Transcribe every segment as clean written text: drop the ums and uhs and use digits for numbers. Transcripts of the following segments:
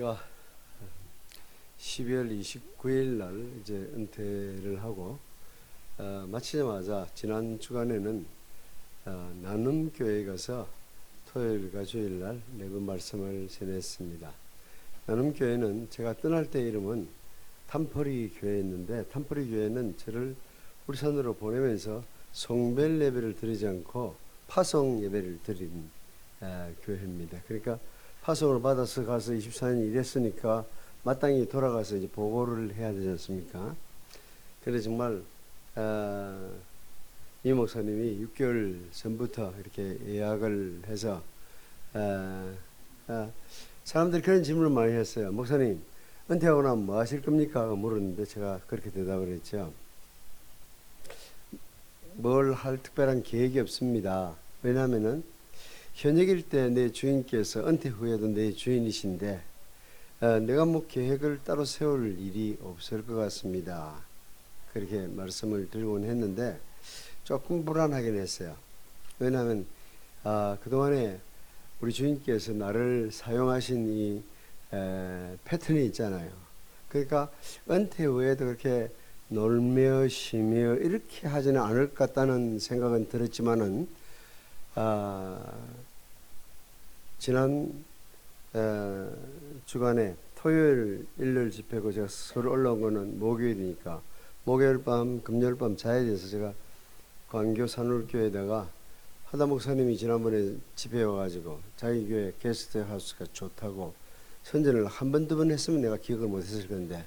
제가 12월 29일 날 이제 은퇴를 하고 마치자마자 지난 주간에는 나눔교회에 가서 토요일과 주일날 4번 말씀을 전했습니다. 나눔교회는 제가 떠날 때 이름은 탄퍼리 교회였는데, 탄퍼리 교회는 저를 울산으로 보내면서 송별 예배를 드리지 않고 파송 예배를 드린 교회입니다. 그러니까 파송을 받아서 가서 24년 일했으니까 마땅히 돌아가서 이제 보고를 해야 되지 않습니까? 그래서 정말 이 목사님이 6개월 전부터 이렇게 예약을 해서 사람들이 그런 질문을 많이 했어요. 목사님, 은퇴하고 나면 뭐 하실 겁니까? 물었는데 제가 그렇게 대답을 했죠. 뭘 할 특별한 계획이 없습니다. 왜냐하면은 현역일 때 내 주인께서 은퇴 후에도 내 주인이신데 내가 뭐 계획을 따로 세울 일이 없을 것 같습니다. 그렇게 말씀을 드리곤 했는데 조금 불안하긴 했어요. 왜냐하면 그동안에 우리 주인께서 나를 사용하신 이 패턴이 있잖아요. 그러니까 은퇴 후에도 그렇게 놀며 쉬며 이렇게 하지는 않을 것 같다는 생각은 들었지만은 지난 주간에 토요일 일요일 집회고 제가 서울 올라온 거는 목요일이니까 목요일 밤 금요일 밤 자야 돼서 제가 광교 산울교회에다가 하다 목사님이 지난번에 집회에 와가지고 자기 교회 게스트하우스가 좋다고 선전을 한 번 두 번 했으면 내가 기억을 못했을 건데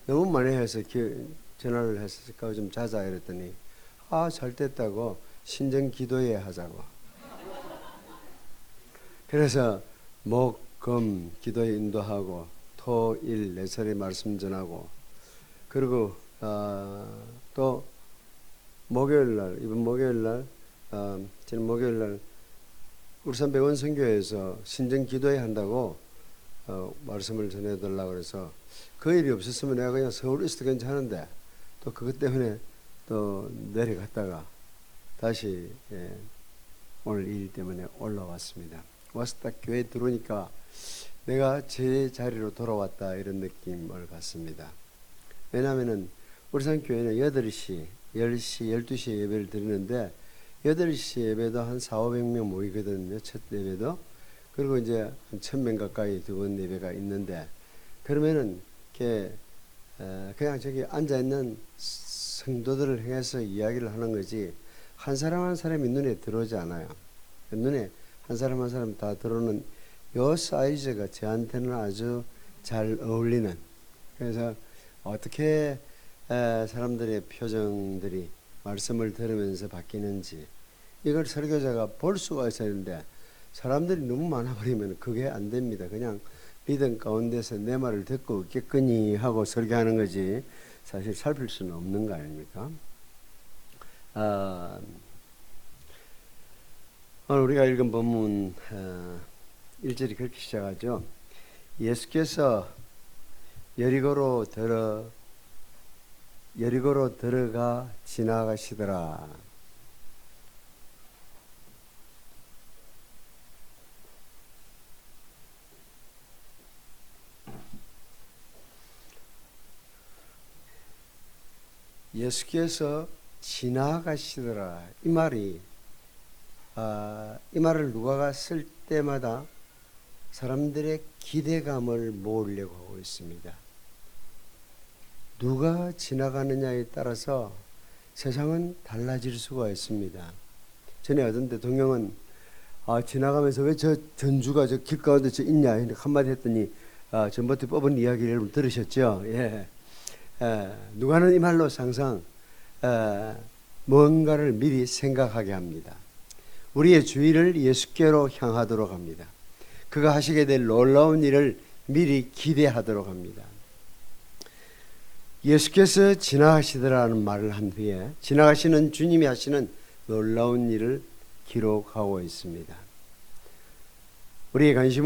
너무 많이 해서 전화를 했으니까 좀 자자 이랬더니 잘 됐다고 신정 기도회 하자고. 그래서 목, 금 기도에 인도하고 토, 일 4차례 말씀 전하고 그리고 또 목요일날 이번 목요일날 지난 목요일날 울산 백원선교회에서 신정 기도회 한다고 말씀을 전해달라고 그래서 그 일이 없었으면 내가 그냥 서울에 있어도 괜찮은데 또 그것 때문에 또 내려갔다가 다시 오늘 일 때문에 올라왔습니다. 와서 딱 교회에 들어오니까 내가 제 자리로 돌아왔다 이런 느낌을 받습니다. 왜냐하면은 울산 교회는 8시, 10시, 12시에 예배를 드리는데 8시 예배도 한 400~500명 모이거든요. 첫 예배도. 그리고 이제 한 1000명 가까이 두 번 예배가 있는데 그러면은 이렇게 그냥 저기 앉아있는 성도들을 향해서 이야기를 하는 거지 한 사람 한 사람이 눈에 들어오지 않아요. 눈에 한 사람 한 사람 다 들어오는 요 사이즈가 저한테는 아주 잘 어울리는, 그래서 어떻게 사람들의 표정들이 말씀을 들으면서 바뀌는지 이걸 설교자가 볼 수가 있어야 되는데 사람들이 너무 많아버리면 그게 안 됩니다. 그냥 믿음 가운데서 내 말을 듣고 있겠거니 하고 설교하는 거지 사실 살필 수는 없는 거 아닙니까? 오늘 우리가 읽은 본문 1절이 그렇게 시작하죠. 예수께서 여리고로 들어가 지나가시더라. 예수께서 지나가시더라. 이 말을 누가가 쓸 때마다 사람들의 기대감을 모으려고 하고 있습니다. 누가 지나가느냐에 따라서 세상은 달라질 수가 있습니다. 전에 어떤 대통령은 지나가면서 왜 저 전주가 저 길 가운데 저 있냐 한마디 했더니 전부터 뽑은 이야기를 여러분 들으셨죠? 예. 누가는 이 말로 항상 뭔가를 미리 생각하게 합니다. 우리의 주의를 예수께로 향하도록 합니다. 그가 하시게 될 놀라운 일을 미리 기대하도록 합니다. 예수께서 지나가시더라는 말을 한 후에 지나가시는 주님이 하시는 놀라운 일을 기록하고 있습니다. 우리의 관심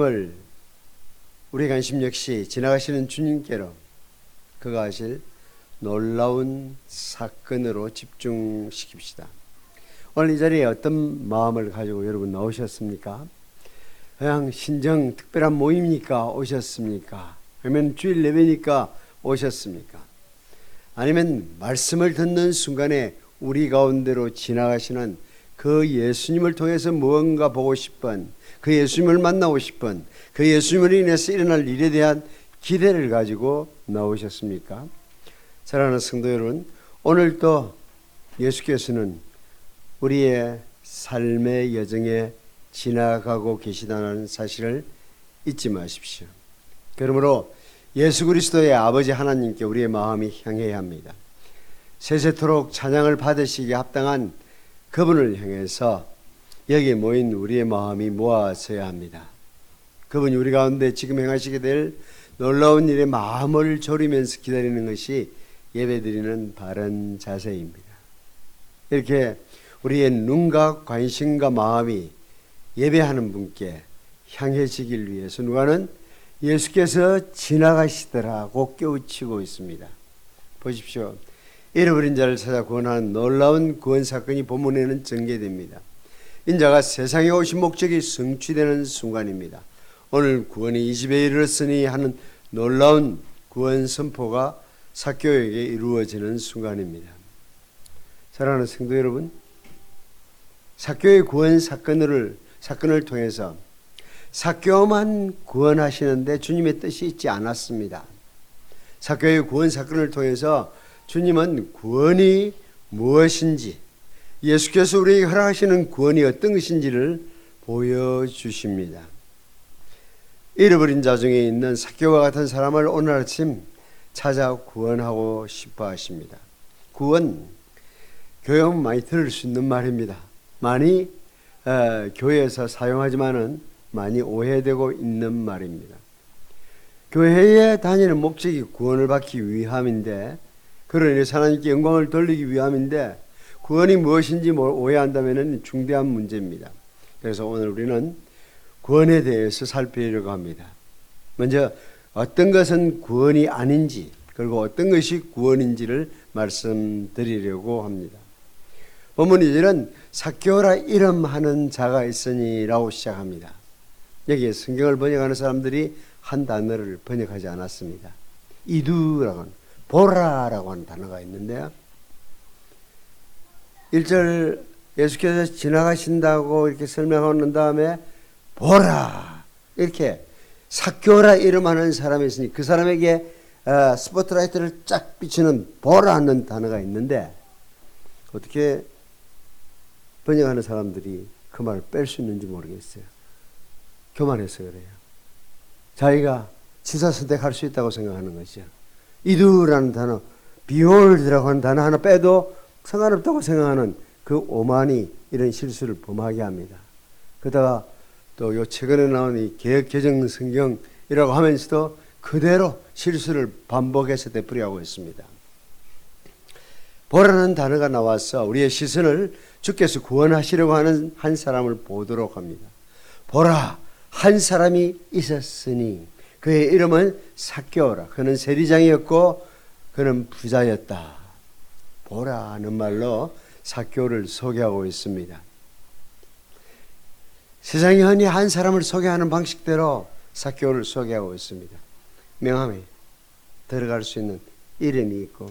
역시 지나가시는 주님께로 그가 하실 놀라운 사건으로 집중시킵시다. 오늘 이 자리에 어떤 마음을 가지고 여러분 나오셨습니까? 그냥 신정 특별한 모임이니까 오셨습니까? 아니면 주일 예배니까 오셨습니까? 아니면 말씀을 듣는 순간에 우리 가운데로 지나가시는 그 예수님을 통해서 무언가 보고 싶은, 그 예수님을 만나고 싶은, 그 예수님을 인해서 일어날 일에 대한 기대를 가지고 나오셨습니까? 사랑하는 성도 여러분, 오늘도 예수께서는 우리의 삶의 여정에 지나가고 계시다는 사실을 잊지 마십시오. 그러므로 예수 그리스도의 아버지 하나님께 우리의 마음이 향해야 합니다. 세세토록 찬양을 받으시기에 합당한 그분을 향해서 여기에 모인 우리의 마음이 모아져야 합니다. 그분이 우리 가운데 지금 행하시게 될 놀라운 일에 마음을 졸이면서 기다리는 것이 예배드리는 바른 자세입니다. 이렇게 우리의 눈과 관심과 마음이 예배하는 분께 향해지길 위해서 누가는 예수께서 지나가시더라고 깨우치고 있습니다. 보십시오. 잃어버린 자를 찾아 구원하는 놀라운 구원 사건이 본문에는 전개됩니다. 인자가 세상에 오신 목적이 성취되는 순간입니다. 오늘 구원이 이 집에 이르렀으니 하는 놀라운 구원 선포가 삭개오에게 이루어지는 순간입니다. 사랑하는 성도 여러분, 삭개오의 구원 사건을 통해서 삭개오만 구원하시는데 주님의 뜻이 있지 않았습니다. 삭개오의 구원 사건을 통해서 주님은 구원이 무엇인지, 예수께서 우리에게 허락하시는 구원이 어떤 것인지를 보여주십니다. 잃어버린 자 중에 있는 삭개오와 같은 사람을 오늘 아침 찾아 구원하고 싶어 하십니다. 구원, 교회 오면 많이 들을 수 있는 말입니다. 많이 교회에서 사용하지만은 많이 오해되고 있는 말입니다. 교회에 다니는 목적이 구원을 받기 위함인데, 그러니 하나님께 영광을 돌리기 위함인데, 구원이 무엇인지 오해한다면 중대한 문제입니다. 그래서 오늘 우리는 구원에 대해서 살피려고 합니다. 먼저 어떤 것은 구원이 아닌지, 그리고 어떤 것이 구원인지를 말씀드리려고 합니다. 본문 2절은 삭개오라 이름하는 자가 있으니 라고 시작합니다. 여기에 성경을 번역하는 사람들이 한 단어를 번역하지 않았습니다. 이두라고 하는, 보라라고 하는 단어가 있는데요. 1절 예수께서 지나가신다고 이렇게 설명하고 난 다음에 보라, 이렇게 삭개오라 이름하는 사람이 있으니 그 사람에게 스포트라이트를 쫙 비추는 보라는 단어가 있는데, 어떻게 번역하는 사람들이 그 말을 뺄 수 있는지 모르겠어요. 교만해서 그래요. 자기가 지사 선택할 수 있다고 생각하는 거죠. 이두라는 단어, behold라고 하는 단어 하나 빼도 상관없다고 생각하는 그 오만이 이런 실수를 범하게 합니다. 그러다가 또 요 최근에 나온 이 개역 개정 성경이라고 하면서도 그대로 실수를 반복해서 되풀이하고 있습니다. 보라는 단어가 나와서 우리의 시선을 주께서 구원하시려고 하는 한 사람을 보도록 합니다. 보라, 한 사람이 있었으니 그의 이름은 삭개오라. 그는 세리장이었고 그는 부자였다. 보라는 말로 삭개오를 소개하고 있습니다. 세상이 흔히 한 사람을 소개하는 방식대로 삭개오를 소개하고 있습니다. 명함에 들어갈 수 있는 이름이 있고,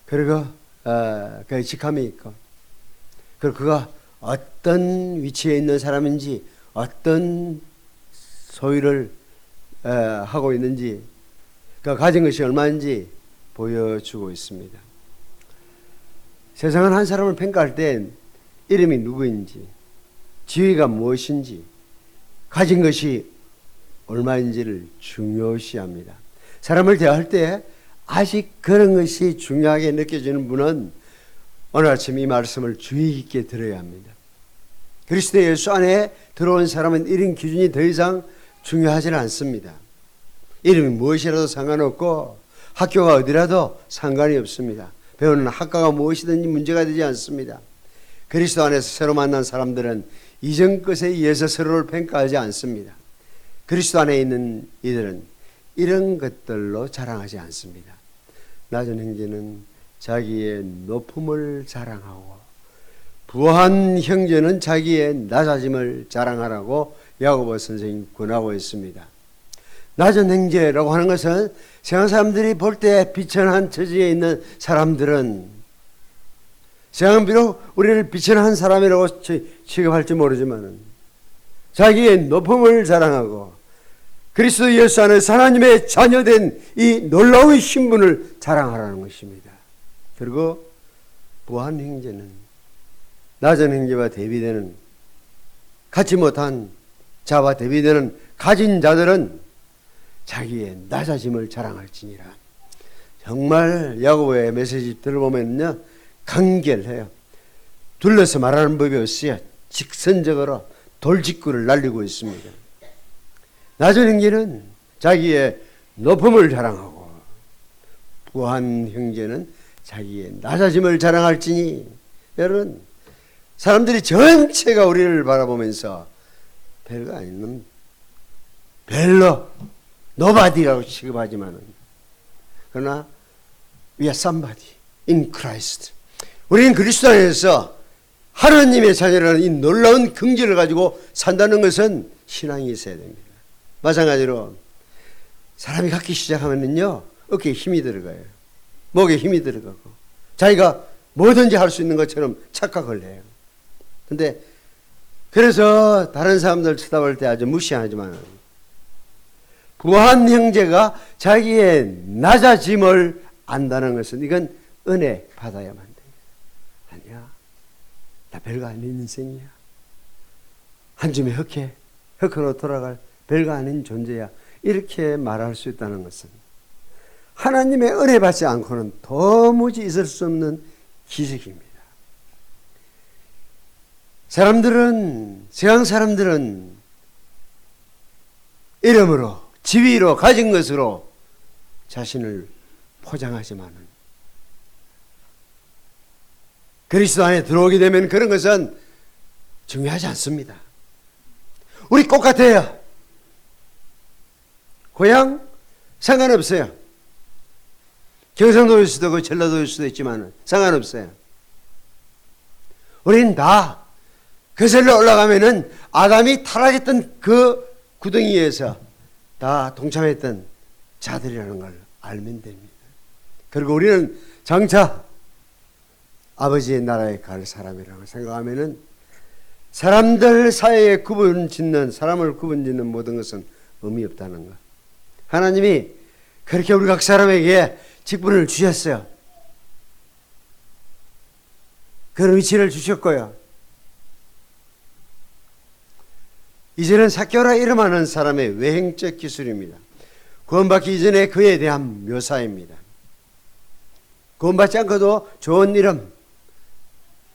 그리고 그의 직함이 있고, 그리고 그가 어떤 위치에 있는 사람인지, 어떤 소유를 하고 있는지, 그가 가진 것이 얼마인지 보여주고 있습니다. 세상은 한 사람을 평가할 때 이름이 누구인지, 지위가 무엇인지, 가진 것이 얼마인지를 중요시합니다. 사람을 대할 때 아직 그런 것이 중요하게 느껴지는 분은 오늘 아침 이 말씀을 주의 깊게 들어야 합니다. 그리스도 예수 안에 들어온 사람은 이런 기준이 더 이상 중요하지는 않습니다. 이름이 무엇이라도 상관없고 학교가 어디라도 상관이 없습니다. 배우는 학과가 무엇이든지 문제가 되지 않습니다. 그리스도 안에서 새로 만난 사람들은 이전 것에 의해서 서로를 평가하지 않습니다. 그리스도 안에 있는 이들은 이런 것들로 자랑하지 않습니다. 낮은 형제는 자기의 높음을 자랑하고 부한 형제는 자기의 낮아짐을 자랑하라고 야고보 선생님 권하고 있습니다. 낮은 형제라고 하는 것은 세상 사람들이 볼 때 비천한 처지에 있는 사람들은, 세상은 비록 우리를 비천한 사람이라고 취급할지 모르지만 자기의 높음을 자랑하고 그리스도 예수 안에서 하나님의 자녀된 이 놀라운 신분을 자랑하라는 것입니다. 그리고 부한 형제는, 낮은 형제와 대비되는, 갖지 못한 자와 대비되는 가진 자들은 자기의 낮아짐을 자랑할지니라. 정말 야고보의 메시지 들어보면요, 간결해요. 둘러서 말하는 법이 없어요. 직선적으로 돌직구를 날리고 있습니다. 낮은 형제는 자기의 높음을 자랑하고 부한 형제는 자기의 낮아짐을 자랑할지니. 여러분, 사람들이 전체가 우리를 바라보면서 별거 아닌 별로 노바디라고 취급하지만은, 그러나 we are somebody in Christ. 우리는 그리스도 안에서 하나님의 자녀라는 이 놀라운 긍지를 가지고 산다는 것은 신앙이 있어야 됩니다. 마찬가지로 사람이 갖기 시작하면은요, 어깨에 힘이 들어가요. 목에 힘이 들어가고 자기가 뭐든지 할 수 있는 것처럼 착각을 해요. 근데 그래서 다른 사람들 쳐다볼 때 아주 무시하지만, 부한 형제가 자기의 낮아짐을 안다는 것은 이건 은혜 받아야만 돼요. 아니야, 나 별거 아닌 인생이야. 한 줌의 흙으로 돌아갈 별거 아닌 존재야. 이렇게 말할 수 있다는 것은 하나님의 은혜 받지 않고는 도무지 있을 수 없는 기적입니다. 세상 사람들은 이름으로, 지위로, 가진 것으로 자신을 포장하지만은 그리스도 안에 들어오게 되면 그런 것은 중요하지 않습니다. 우리 똑같아요. 고향 상관없어요. 경상도일 수도 있고 전라도일 수도 있지만 상관없어요. 우리는 다 거슬러 올라가면은 아담이 타락했던 그 구덩이에서 다 동참했던 자들이라는 걸 알면 됩니다. 그리고 우리는 장차 아버지의 나라에 갈 사람이라고 생각하면은 사람들 사이에 사람을 구분짓는 모든 것은 의미 없다는 것. 하나님이 그렇게 우리 각 사람에게 직분을 주셨어요. 그런 위치를 주셨고요. 이제는 삭개오라 이름하는 사람의 외행적 기술입니다. 구원받기 이전에 그에 대한 묘사입니다. 구원받지 않고도 좋은 이름,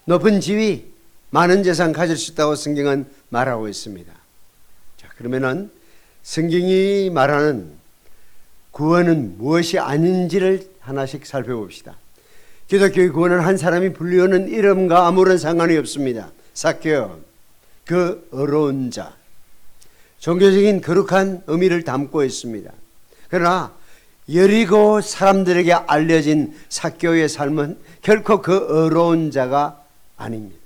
높은 지위, 많은 재산 가질 수 있다고 성경은 말하고 있습니다. 자, 그러면은 성경이 말하는 구원은 무엇이 아닌지를 하나씩 살펴봅시다. 기독교의 구원은 한 사람이 불리우는 이름과 아무런 상관이 없습니다. 삭개오, 그 어려운 자, 종교적인 거룩한 의미를 담고 있습니다. 그러나 여리고 사람들에게 알려진 삭개오의 삶은 결코 그 어려운 자가 아닙니다.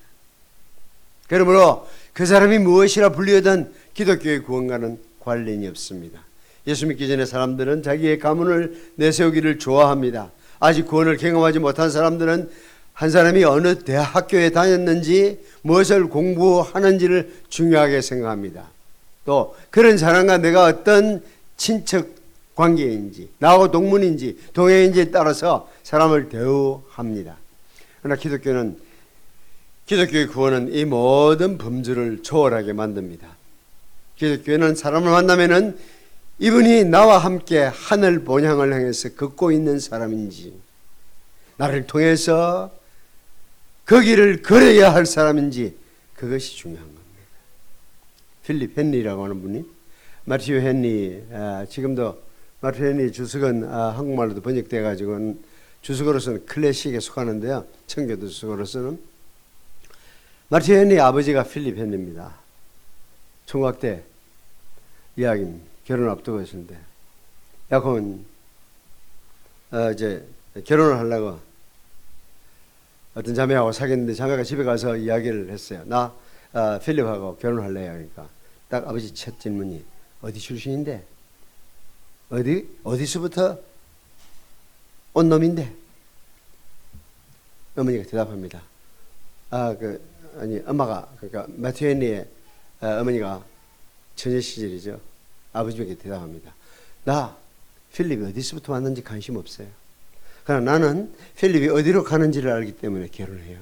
그러므로 그 사람이 무엇이라 불리우던 기독교의 구원과는 관련이 없습니다. 예수 믿기 전에 사람들은 자기의 가문을 내세우기를 좋아합니다. 아직 구원을 경험하지 못한 사람들은 한 사람이 어느 대학교에 다녔는지 무엇을 공부하는지를 중요하게 생각합니다. 또 그런 사람과 내가 어떤 친척 관계인지, 나하고 동문인지 동행인지에 따라서 사람을 대우합니다. 그러나 기독교의 구원은 이 모든 범주를 초월하게 만듭니다. 기독교는 사람을 만나면은 이분이 나와 함께 하늘 본향을 향해서 걷고 있는 사람인지, 나를 통해서 그 길을 걸어야 할 사람인지, 그것이 중요한 겁니다. 필립 헨리라고 하는 분이, 마티오 헨리, 지금도 마티오 헨리 주석은 한국말로도 번역되어 가지고 주석으로서는 클래식에 속하는데요, 청교도 주석으로서는 마티오 헨리 아버지가 필립 헨리입니다. 총각 때 이야기입니다. 결혼 앞두고 있었는데 야곱은 이제 결혼을 하려고 어떤 자매하고 사귀었는데 자매가 집에 가서 이야기를 했어요. 나 필립하고 결혼할래요. 그러니까 딱 아버지 첫 질문이 어디 출신인데? 어디서부터 온 놈인데? 어머니가 대답합니다. 엄마가, 그러니까 마티오 헨리의 어머니가 처녀 시절이죠. 아버지에게 대답합니다. 나 필립이 어디서부터 왔는지 관심 없어요. 그러나 나는 필립이 어디로 가는지를 알기 때문에 결혼해요.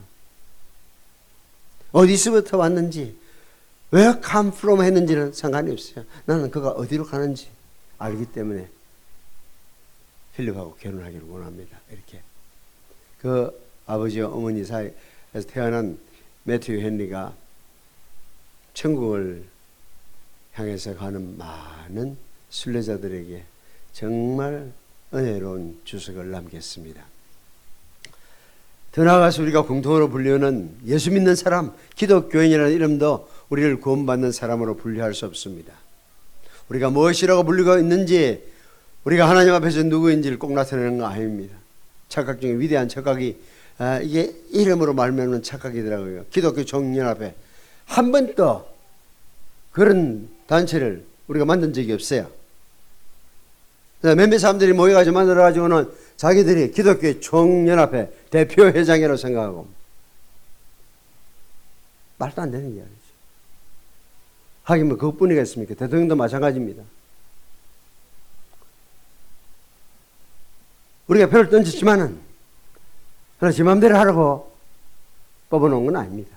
어디서부터 왔는지, where come from 했는지는 상관이 없어요. 나는 그가 어디로 가는지 알기 때문에 필립하고 결혼하기를 원합니다. 이렇게. 그 아버지와 어머니 사이에서 태어난 매튜 헨리가 천국을 향해서 가는 많은 순례자들에게 정말 은혜로운 주석을 남겼습니다. 더 나아가서 우리가 공통으로 분류하는 예수 믿는 사람, 기독교인이라는 이름도 우리를 구원받는 사람으로 분류할 수 없습니다. 우리가 무엇이라고 불리고 있는지, 우리가 하나님 앞에서 누구인지를 꼭 나타내는 거 아닙니다. 착각 중에 위대한 착각이, 이게 이름으로 말미암는 착각이더라고요. 기독교 총연합회 한 번도 그런 단체를 우리가 만든 적이 없어요. 몇몇 사람들이 모여가지고 만들어가지고는 자기들이 기독교 총연합회 대표회장이라고 생각하고, 말도 안 되는 이야기죠. 하긴 뭐 그것뿐이겠습니까? 대통령도 마찬가지입니다. 우리가 표를 던졌지만은 그러나 지 맘대로 하라고 뽑아놓은 건 아닙니다.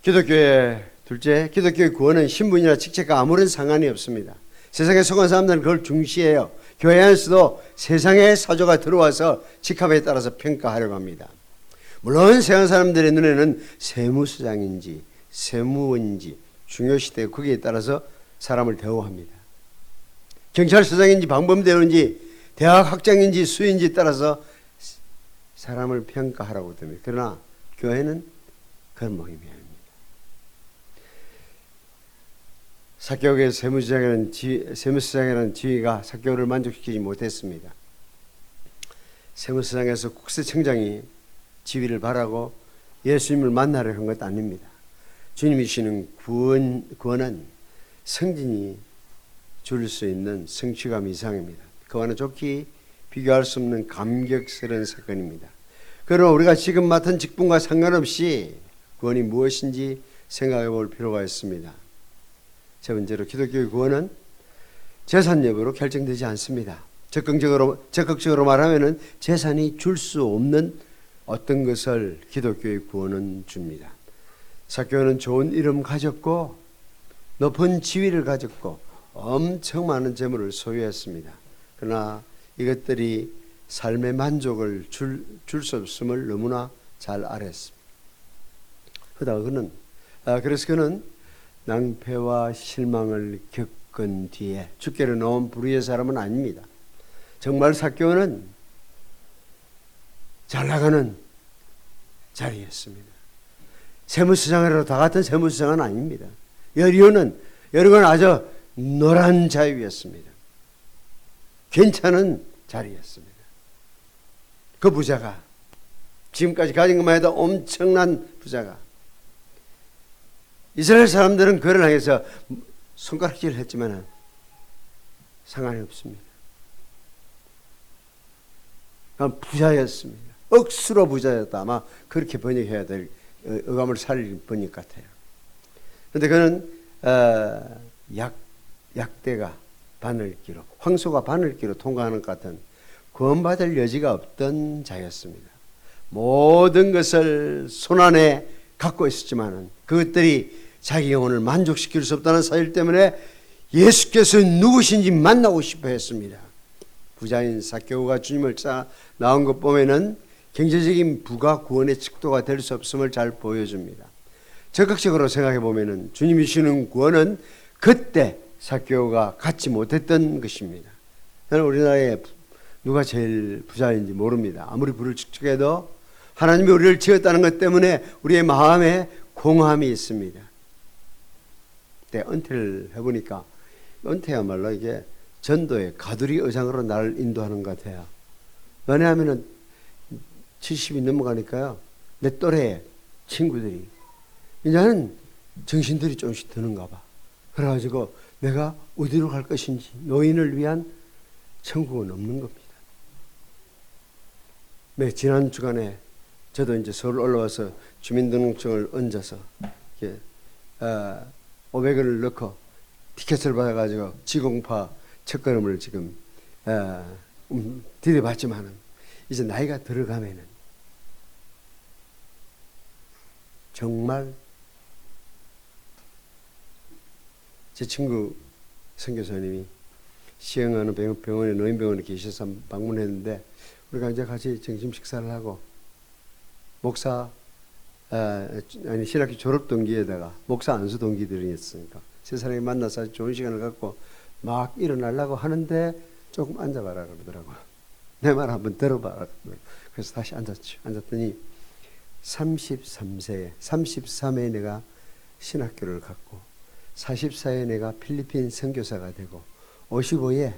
기독교의 구원은 신분이나 직책과 아무런 상관이 없습니다. 세상에 속한 사람들은 그걸 중시해요. 교회 안에서도 세상의 사조가 들어와서 직함에 따라서 평가하려고 합니다. 물론 세상 사람들의 눈에는 세무서장인지 세무원인지 중요시되고 거기에 따라서 사람을 대우합니다. 경찰서장인지 방범대원인지 대학학장인지 수인지에 따라서 사람을 평가하라고 됩니다. 그러나 교회는 그런 모임이 아닙니다. 사개국의 세무서장이라는 지위가 사개국을 만족시키지 못했습니다. 세무서장에서 국세청장이 지위를 바라고 예수님을 만나려 한 것도 아닙니다. 주님이 주시는 구원은 성진이 줄 수 있는 성취감 이상입니다. 그와는 좋게 비교할 수 없는 감격스러운 사건입니다. 그러나 우리가 지금 맡은 직분과 상관없이 구원이 무엇인지 생각해 볼 필요가 있습니다. 첫 번째로 기독교의 구원은 재산 여부로 결정되지 않습니다. 적극적으로 말하면 재산이 줄 수 없는 어떤 것을 기독교의 구원은 줍니다. 사개오는 좋은 이름 가졌고 높은 지위를 가졌고 엄청 많은 재물을 소유했습니다. 그러나 이것들이 삶의 만족을 줄 수 없음을 너무나 잘 알았습니다. 그래서 그는 낭패와 실망을 겪은 뒤에 주께로 나온 불의의 사람은 아닙니다. 정말 사개오는 잘 나가는 자리였습니다. 세무서장이라도 다 같은 세무서장은 아닙니다. 여리고는 아주 노란 자유였습니다. 괜찮은 자리였습니다. 그 부자가 지금까지 가진 것만 해도 엄청난 부자가 이스라엘 사람들은 그를 향해서 손가락질을 했지만 상관이 없습니다. 부자였습니다. 억수로 부자였다. 아마 그렇게 번역해야 될 어감을 살릴 번역 같아요. 그런데 그는 약대가 바늘기로, 황소가 바늘기로 통과하는 것 같은 구원받을 여지가 없던 자였습니다. 모든 것을 손안에 갖고 있었지만 그것들이 자기 영혼을 만족시킬 수 없다는 사실 때문에 예수께서 누구신지 만나고 싶어 했습니다. 부자인 사개오가 주님을 찾아 나온 것 보면은 경제적인 부가 구원의 척도가 될 수 없음을 잘 보여줍니다. 적극적으로 생각해 보면은 주님이 주시는 구원은 그때 사개오가 갖지 못했던 것입니다. 저는 우리나라에 누가 제일 부자인지 모릅니다. 아무리 부를 축적해도 하나님이 우리를 지었다는 것 때문에 우리의 마음에 공허함이 있습니다. 그때 은퇴를 해보니까 은퇴야말로 이게 전도의 가두리 의장으로 나를 인도하는 것 같아요. 왜냐하면 70이 넘어가니까요. 내 또래 친구들이 이제는 정신들이 조금씩 드는가 봐. 그래가지고 내가 어디로 갈 것인지, 노인을 위한 천국은 없는 겁니다. 네, 지난 주간에 저도 이제 서울 올라와서 주민등록증을 얹어서 500원을 넣고 티켓을 받아가지고 지공파 첫걸음을 지금 들여봤지만은 이제 나이가 들어가면은 정말 제 친구 선교사님이 시행하는 병원에 노인병원에 계셔서 방문했는데 우리가 이제 같이 점심 식사를 하고 목사 신학교 졸업 동기에다가 목사 안수 동기들이 있으니까 세 사람이 만나서 좋은 시간을 갖고 막 일어나려고 하는데 조금 앉아봐라 그러더라고요. 내 말 한번 들어봐라. 그래서 다시 앉았죠. 앉았더니 33세에 내가 신학교를 갔고 44에 내가 필리핀 선교사가 되고 55에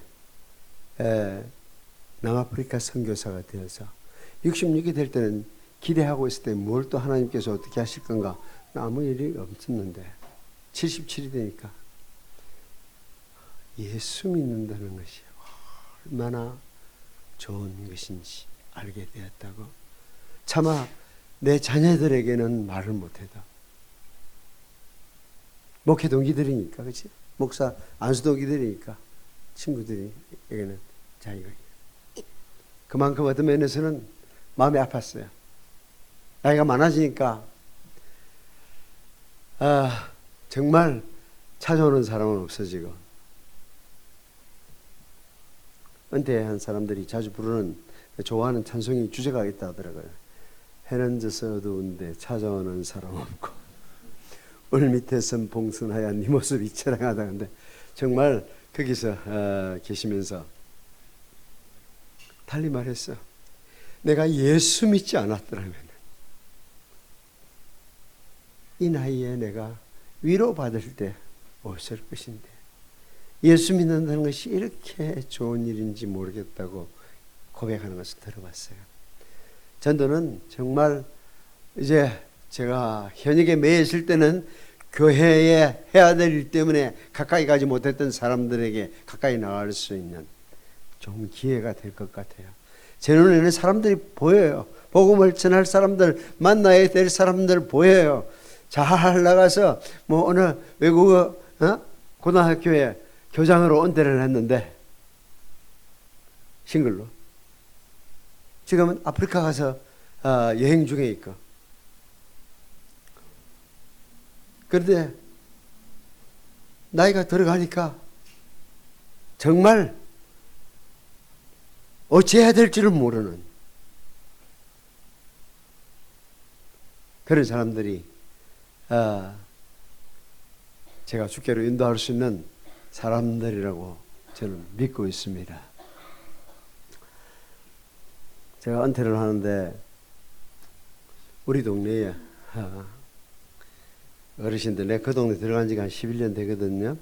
남아프리카 선교사가 되어서 66이 될 때는 기대하고 있을 때 뭘 또 하나님께서 어떻게 하실 건가 아무 일이 없었는데 77이 되니까 예수 믿는다는 것이 얼마나 좋은 것인지 알게 되었다고. 차마 내 자녀들에게는 말을 못해도 목회 동기들이니까, 그렇지? 목사 안수 동기들이니까 친구들에게는 자기가 그만큼 어떤 면에서는 마음이 아팠어요. 나이가 많아지니까 정말 찾아오는 사람은 없어지고 은퇴한 사람들이 자주 부르는 좋아하는 찬송이 주제가 있다 하더라고요. 해는 져서 어두운데 찾아오는 사람 없고 울 밑에선 봉선하얀 네 모습이 처량하다. 근데 정말 거기서 계시면서 달리 말했어. 내가 예수 믿지 않았더라면 이 나이에 내가 위로받을 때 없을 것인데 예수 믿는다는 것이 이렇게 좋은 일인지 모르겠다고 고백하는 것을 들어봤어요. 전도는 정말 이제 제가 현역에 매여 있을 때는 교회에 해야 될 일 때문에 가까이 가지 못했던 사람들에게 가까이 나갈 수 있는 좋은 기회가 될 것 같아요. 제 눈에는 사람들이 보여요. 복음을 전할 사람들, 만나야 될 사람들 보여요. 잘 나가서 뭐 어느 외국어 고등학교에 교장으로 은퇴를 했는데 싱글로 지금은 아프리카 가서 여행 중에 있고. 그런데 나이가 들어가니까 정말 어찌해야 될지를 모르는 그런 사람들이 제가 주께로 인도할 수 있는 사람들이라고 저는 믿고 있습니다. 제가 은퇴를 하는데 우리 동네에 어르신들, 내가 그 동네 들어간 지가 한 11년 되거든요.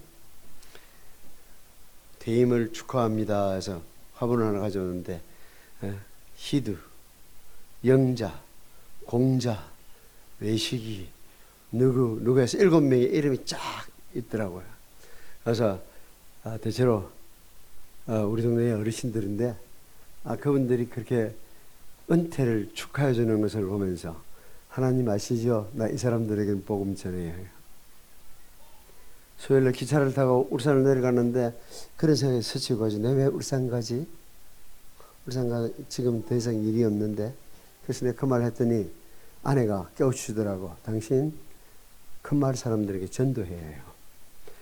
퇴임을 축하합니다 해서 화분을 하나 가져오는데 희두, 영자, 공자, 외식이 누구 해서 7명의 이름이 쫙 있더라고요. 그래서 대체로 우리 동네의 어르신들인데 그분들이 그렇게 은퇴를 축하해 주는 것을 보면서 하나님 아시죠? 나 이 사람들에게는 복음 전해야 해요. 수요일날 기차를 타고 울산을 내려가는데 그런 생각이 스치고 가지. 내가 왜 울산 가지? 울산 가 지금 더 이상 일이 없는데. 그래서 내가 그 말 했더니 아내가 깨우치더라고. 당신 큰마을 사람들에게 전도해야 해요.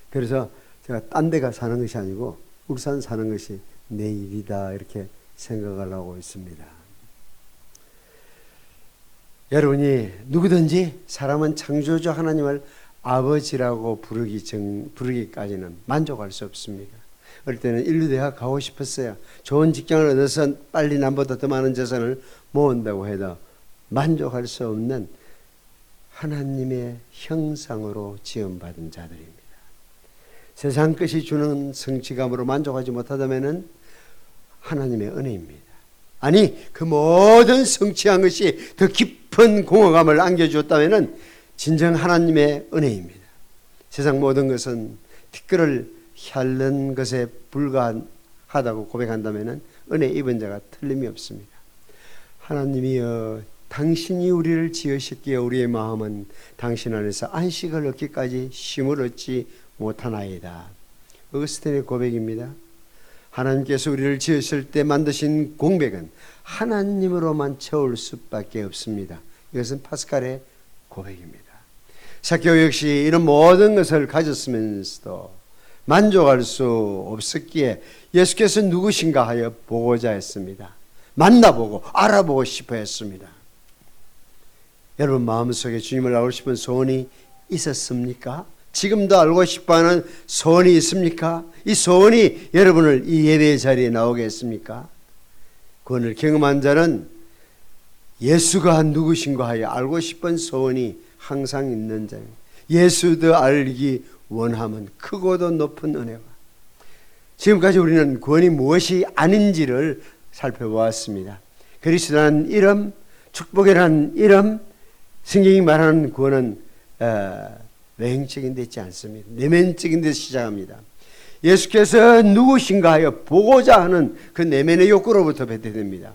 그래서 제가 딴 데가 사는 것이 아니고 울산 사는 것이 내 일이다 이렇게 생각을 하고 있습니다. 여러분이 누구든지 사람은 창조주 하나님을 아버지라고 부르기까지는 만족할 수 없습니다. 어릴 때는 인류대학 가고 싶었어요. 좋은 직장을 얻어서 빨리 남보다 더 많은 재산을 모은다고 해도 만족할 수 없는 하나님의 형상으로 지음받은 자들입니다. 세상 것이 주는 성취감으로 만족하지 못하다면 하나님의 은혜입니다. 아니 그 모든 성취한 것이 더 깊은 공허감을 안겨주었다면 진정 하나님의 은혜입니다. 세상 모든 것은 티끌을 핥는 것에 불과하다고 고백한다면 은혜 입은 자가 틀림이 없습니다. 하나님이여, 당신이 우리를 지으셨기에 우리의 마음은 당신 안에서 안식을 얻기까지 쉼을 얻지 못하나이다. 어거스틴의 고백입니다. 하나님께서 우리를 지으실 때 만드신 공백은 하나님으로만 채울 수밖에 없습니다. 이것은 파스칼의 고백입니다. 삭개오 역시 이런 모든 것을 가졌으면서도 만족할 수 없었기에 예수께서 누구신가 하여 보고자 했습니다. 만나보고 알아보고 싶어 했습니다. 여러분 마음속에 주님을 알고 싶은 소원이 있었습니까? 지금도 알고 싶어하는 소원이 있습니까? 이 소원이 여러분을 이 예배의 자리에 나오게 했습니까? 구원을 경험한 자는 예수가 누구신가 하여 알고 싶은 소원이 항상 있는 자입니다. 예수도 알기 원함은 크고도 높은 은혜가. 지금까지 우리는 구원이 무엇이 아닌지를 살펴보았습니다. 그리스도라는 이름, 축복이라는 이름, 성경이 말하는 구원은 외형적인 데 있지 않습니다. 내면적인 데서 시작합니다. 예수께서 누구신가 하여 보고자 하는 그 내면의 욕구로부터 배태됩니다.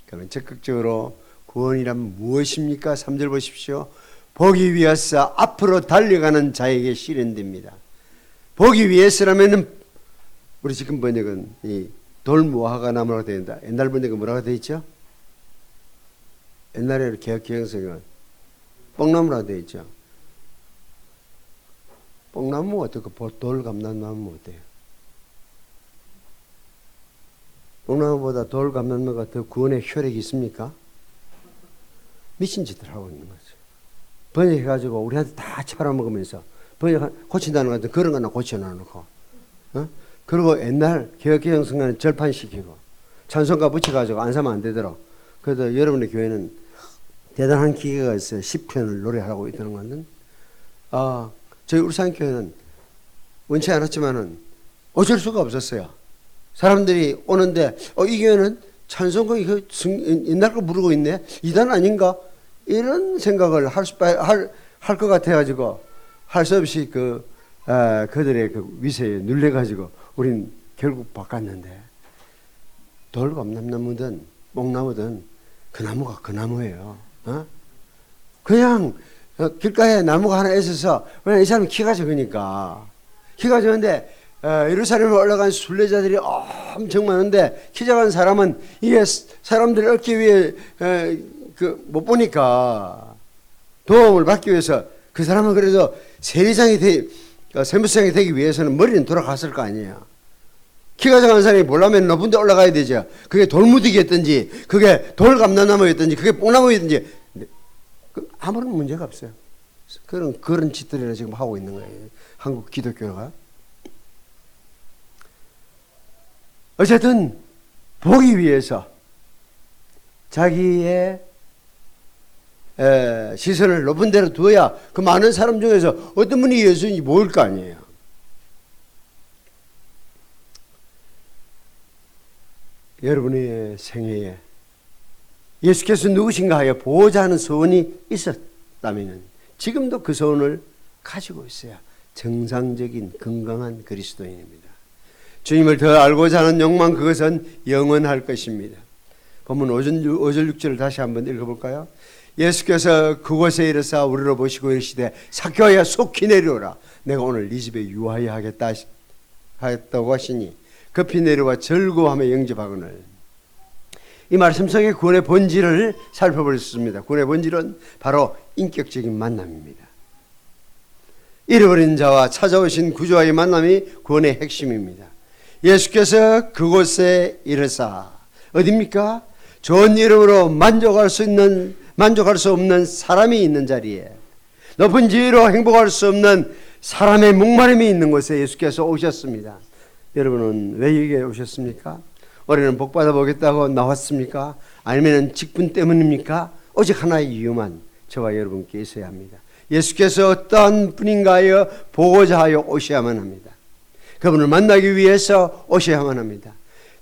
그러면 적극적으로 구원이란 무엇입니까? 3절 보십시오. 보기 위해서 앞으로 달려가는 자에게 실현됩니다. 보기 위해서라면 우리 지금 번역은 이 돌무화과 나무라고 되어 있다. 옛날 번역은 뭐라고 되어 있죠? 옛날에 개혁성경은 뽕나무라고 되어 있죠. 뽕나무 어떻게 돌감나무 어때요? 뽕나무보다 돌감나무가 더 구원의 효력이 있습니까? 미친 짓을 하고 있는 거죠. 번역해가지고 우리한테 다 팔아먹으면서 번역 고친다는 것 같은 그런 거나 고쳐놔놓고, 그리고 옛날 개혁성경은 절판시키고 찬송가 붙여가지고 안 사면 안 되더라. 그래도 여러분의 교회는 대단한 기계가 있어요. 10편을 노래하고 있다는 것은 저희 울산교회는 원치 않았지만은 어쩔 수가 없었어요. 사람들이 오는데 이 교회는 찬송가 이거 옛날 거 부르고 있네. 이단 아닌가? 이런 생각을 할 것 같아가지고 할 수 없이 그들의 그 위세에 눌려가지고 우린 결국 바꿨는데 돌감나무든 뽕나무든 그 나무가 그 나무예요. 그냥 길가에 나무가 하나 있어서 왜냐면 이 사람은 키가 작으니까 키가 작은데 예루살렘에 올라간 순례자들이 엄청 많은데 키 작은 사람은 이게 사람들이 얻기 위해 못 보니까 도움을 받기 위해서 그 사람은 그래도 세무상이 되기 위해서는 머리는 돌아갔을 거 아니에요. 키가 작은 사람이 보려면 높은 데 올라가야 되죠. 그게 돌무디기였든지 그게 돌감나무였든지 그게 뽕나무였든지 아무런 문제가 없어요. 그런 짓들을 지금 하고 있는 거예요. 한국 기독교가. 어쨌든 보기 위해서 자기의 시선을 높은 데로 두어야 그 많은 사람 중에서 어떤 분이 예수인지 모를 거 아니에요. 여러분의 생애에 예수께서 누구신가 하여 보고자 하는 소원이 있었다면 지금도 그 소원을 가지고 있어야 정상적인 건강한 그리스도인입니다. 주님을 더 알고자 하는 욕망, 그것은 영원할 것입니다. 본문 5절 6절을 다시 한번 읽어볼까요? 예수께서 그곳에 이르사 우리로 보시고 이르시되 삭개오야 속히 내려오라. 내가 오늘 네 집에 유하여 하겠다고 하시니 급히 내려와 즐거워하며 영접하거늘. 이 말씀 속의 구원의 본질을 살펴보겠습니다. 구원의 본질은 바로 인격적인 만남입니다. 잃어버린 자와 찾아오신 구주와의 만남이 구원의 핵심입니다. 예수께서 그곳에 이르사 어디입니까? 좋은 이름으로 만족할 수 없는 사람이 있는 자리에, 높은 지위로 행복할 수 없는 사람의 목마름이 있는 곳에 예수께서 오셨습니다. 여러분은 왜 여기에 오셨습니까? 올해는 복 받아보겠다고 나왔습니까? 아니면 직분 때문입니까? 오직 하나의 이유만 저와 여러분께 있어야 합니다. 예수께서 어떠한 분인가 하여 보고자 하여 오셔야만 합니다. 그분을 만나기 위해서 오셔야만 합니다.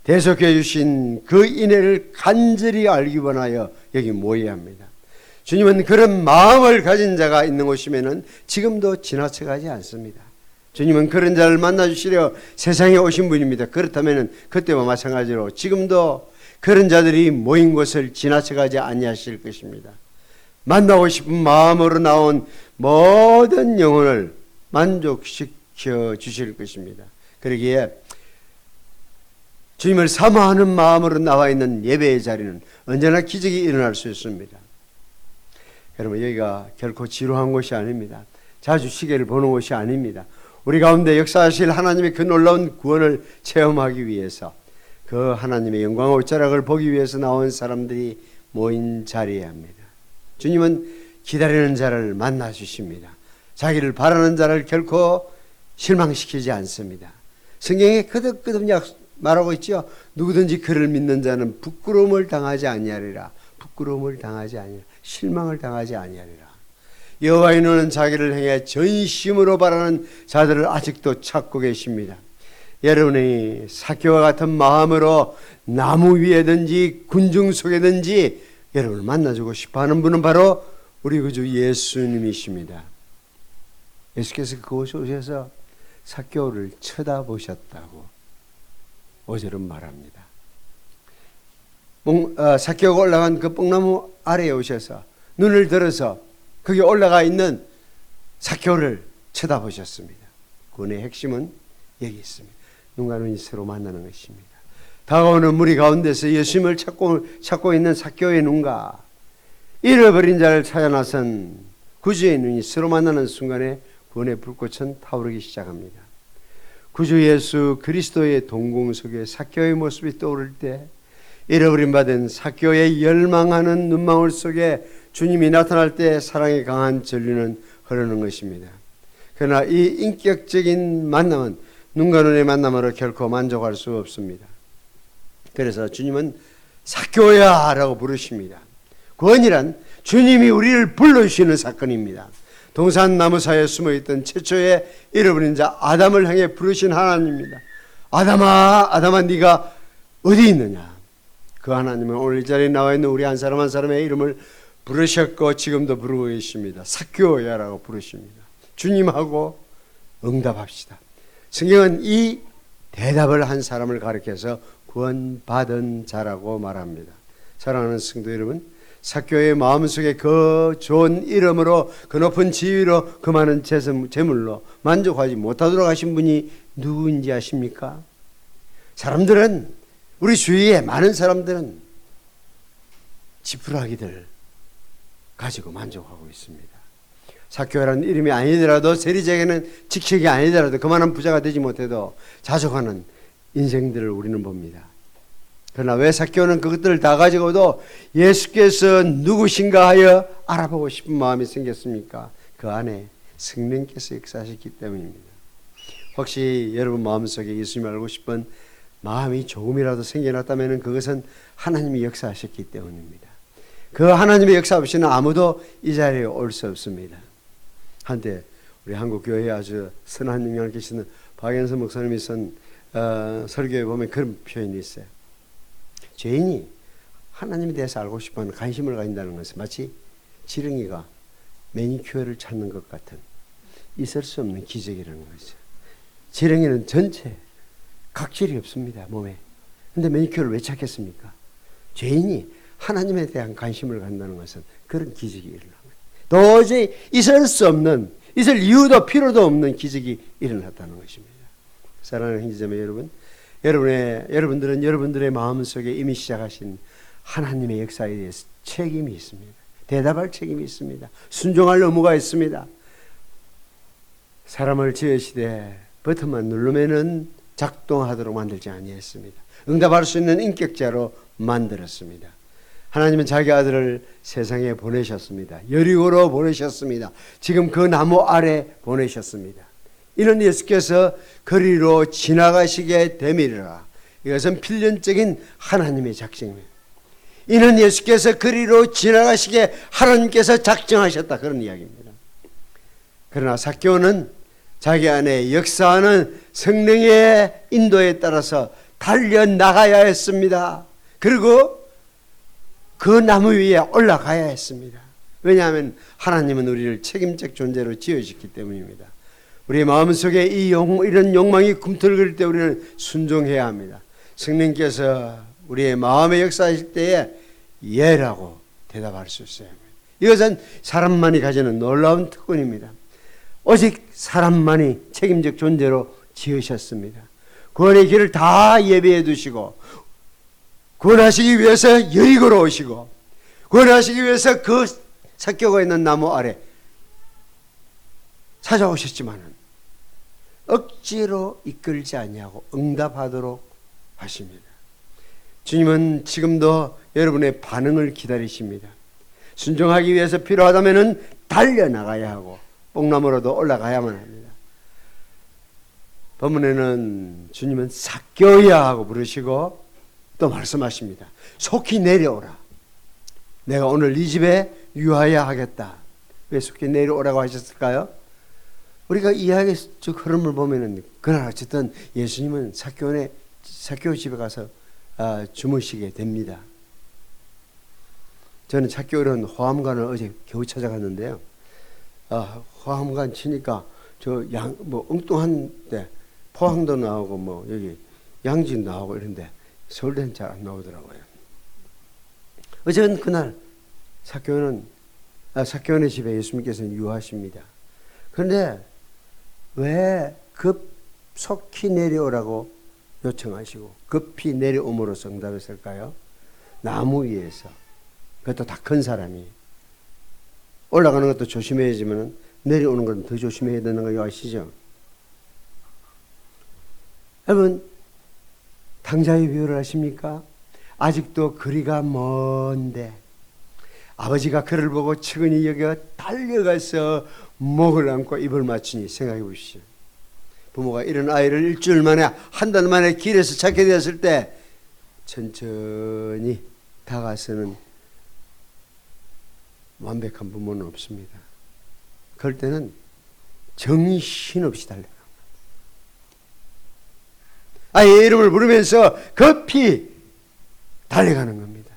대속해 주신 그 인애를 간절히 알기 원하여 여기 모여야 합니다. 주님은 그런 마음을 가진 자가 있는 곳이면은 지금도 지나쳐가지 않습니다. 주님은 그런 자를 만나주시려 세상에 오신 분입니다. 그렇다면 그때와 마찬가지로 지금도 그런 자들이 모인 곳을 지나쳐가지 아니하실 것입니다. 만나고 싶은 마음으로 나온 모든 영혼을 만족시켜 주실 것입니다. 그러기에 주님을 사모하는 마음으로 나와 있는 예배의 자리는 언제나 기적이 일어날 수 있습니다. 여러분, 여기가 결코 지루한 곳이 아닙니다. 자주 시계를 보는 곳이 아닙니다. 우리 가운데 역사하실 하나님의 그 놀라운 구원을 체험하기 위해서, 그 하나님의 영광의 옷자락을 보기 위해서 나온 사람들이 모인 자리에 합니다. 주님은 기다리는 자를 만나 주십니다. 자기를 바라는 자를 결코 실망시키지 않습니다. 성경에 거듭거듭 말하고 있죠. 누구든지 그를 믿는 자는 부끄러움을 당하지 아니하리라. 부끄러움을 당하지 아니하리라. 실망을 당하지 아니하리라. 여호와의 눈은 자기를 향해 전심으로 바라는 자들을 아직도 찾고 계십니다. 여러분이 삭개와 같은 마음으로 나무 위에든지 군중 속에든지 여러분을 만나주고 싶어하는 분은 바로 우리 구주 예수님이십니다. 예수께서 그곳에 오셔서 삭개오를 쳐다보셨다고 5절은 말합니다. 삭개오가 올라간 그 뽕나무 아래에 오셔서 눈을 들어서 거기 올라가 있는 삭개오를 쳐다보셨습니다. 구원의 핵심은 여기 있습니다. 눈과 눈이 서로 만나는 것입니다. 다가오는 무리 가운데서 예수님을 찾고 있는 삭개오의 눈과 잃어버린 자를 찾아 나선 구주의 눈이 서로 만나는 순간에 구원의 불꽃은 타오르기 시작합니다. 구주 예수 그리스도의 동공 속에 삭개오의 모습이 떠오를 때 잃어버린 바 된 삭개오의 열망하는 눈망울 속에 주님이 나타날 때 사랑의 강한 전류는 흐르는 것입니다. 그러나 이 인격적인 만남은 눈과 눈의 만남으로 결코 만족할 수 없습니다. 그래서 주님은 삭개오야 라고 부르십니다. 구원이란 주님이 우리를 불러주시는 사건입니다. 동산 나무 사이에 숨어있던 최초의 잃어버린 자 아담을 향해 부르신 하나님입니다. 아담아, 아담아, 네가 어디 있느냐? 그 하나님은 오늘 이 자리에 나와 있는 우리 한 사람 한 사람의 이름을 부르셨고 지금도 부르고 계십니다. 삭개오야 라고 부르십니다. 주님하고 응답합시다. 성경은 이 대답을 한 사람을 가리켜서 구원받은 자라고 말합니다. 사랑하는 성도 여러분, 삭개오의 마음속에 그 좋은 이름으로, 그 높은 지위로, 그 많은 재물로 만족하지 못하도록 하신 분이 누구인지 아십니까? 사람들은, 우리 주위에 많은 사람들은 지푸라기들 가지고 만족하고 있습니다. 삭개오라는 이름이 아니더라도, 세리에게는 직책이 아니더라도, 그만한 부자가 되지 못해도 자족하는 인생들을 우리는 봅니다. 그러나 왜 삭개오는 그것들을 다 가지고도 예수께서 누구신가 하여 알아보고 싶은 마음이 생겼습니까? 그 안에 성령께서 역사하셨기 때문입니다. 혹시 여러분 마음속에 예수님을 알고 싶은 마음이 조금이라도 생겨났다면 그것은 하나님이 역사하셨기 때문입니다. 그 하나님의 역사 없이는 아무도 이 자리에 올 수 없습니다. 한때 우리 한국교회에 아주 선한 영향을 끼치는 박연선 목사님이 쓴 설교에 보면 그런 표현이 있어요. 죄인이 하나님에 대해서 알고 싶어하는 관심을 가진다는 것은 마치 지렁이가 매니큐어를 찾는 것 같은 있을 수 없는 기적이라는 거죠. 지렁이는 전체 각질이 없습니다, 몸에. 근데 매니큐어를 왜 찾겠습니까? 죄인이 하나님에 대한 관심을 갖는다는 것은 그런 기적이 일어난 거예요. 도저히 있을 수 없는, 있을 이유도 필요도 없는 기적이 일어났다는 것입니다. 사랑하는 형제자매 여러분, 여러분들은 여러분들의 마음속에 이미 시작하신 하나님의 역사에 대해서 책임이 있습니다. 대답할 책임이 있습니다. 순종할 의무가 있습니다. 사람을 지으시되 버튼만 누르면은 작동하도록 만들지 아니했습니다. 응답할 수 있는 인격자로 만들었습니다. 하나님은 자기 아들을 세상에 보내셨습니다. 여리고로 보내셨습니다. 지금 그 나무 아래 보내셨습니다. 이는 예수께서 거리로 지나가시게 되밀이라. 이것은 필연적인 하나님의 작정입니다. 이는 예수께서 거리로 지나가시게 하나님께서 작정하셨다, 그런 이야기입니다. 그러나 삭개오는 자기 안에 역사하는 성령의 인도에 따라서 달려나가야 했습니다. 그리고 그 나무 위에 올라가야 했습니다. 왜냐하면 하나님은 우리를 책임적 존재로 지으셨기 때문입니다. 우리의 마음속에 이런 욕망이 꿈틀거릴 때 우리는 순종해야 합니다. 성령께서 우리의 마음에 역사하실 때에 예라고 대답할 수 있어야 합니다. 이것은 사람만이 가지는 놀라운 특권입니다. 오직 사람만이 책임적 존재로 지으셨습니다. 구원의 길을 다 예비해 두시고 구원하시기 위해서 여리고로 오시고 구원하시기 위해서 그 삭개가 있는 나무 아래 찾아오셨지만은 억지로 이끌지 아니하고 응답하도록 하십니다. 주님은 지금도 여러분의 반응을 기다리십니다. 순종하기 위해서 필요하다면 달려나가야 하고 뽕나무로도 올라가야만 합니다. 본문에는 주님은 삭개오야 하고 부르시고 또 말씀하십니다. 속히 내려오라. 내가 오늘 네 집에 유하여 하겠다. 왜 속히 내려오라고 하셨을까요? 우리가 이야기의 흐름을 보면은 그날 어쨌든 예수님은 삭개오 집에 가서 주무시게 됩니다. 저는 삭개오는 호암관을 어제 겨우 찾아갔는데요. 호암관 치니까 엉뚱한데 포항도 나오고 여기 양진 나오고 이런데 서울대는 잘 안 나오더라고요. 어쨌든 그날 삭개오의 집에 예수님께서는 유하십니다. 그런데 왜 급속히 내려오라고 요청하시고 급히 내려옴으로써 응답했을까요? 나무 위에서, 그것도 다 큰 사람이 올라가는 것도 조심해야지만 내려오는 건 더 조심해야 되는 거 아시죠? 여러분, 탕자의 비유를 아십니까? 아직도 거리가 먼데 아버지가 그를 보고 측은히 여겨 달려가서 목을 안고 입을 맞추니 생각해 보십시오. 부모가 이런 아이를 일주일 만에 한 달 만에 길에서 찾게 되었을 때 천천히 다가서는 완벽한 부모는 없습니다. 그럴 때는 정신없이 달려갑니다. 아이의 이름을 부르면서 급히 달려가는 겁니다.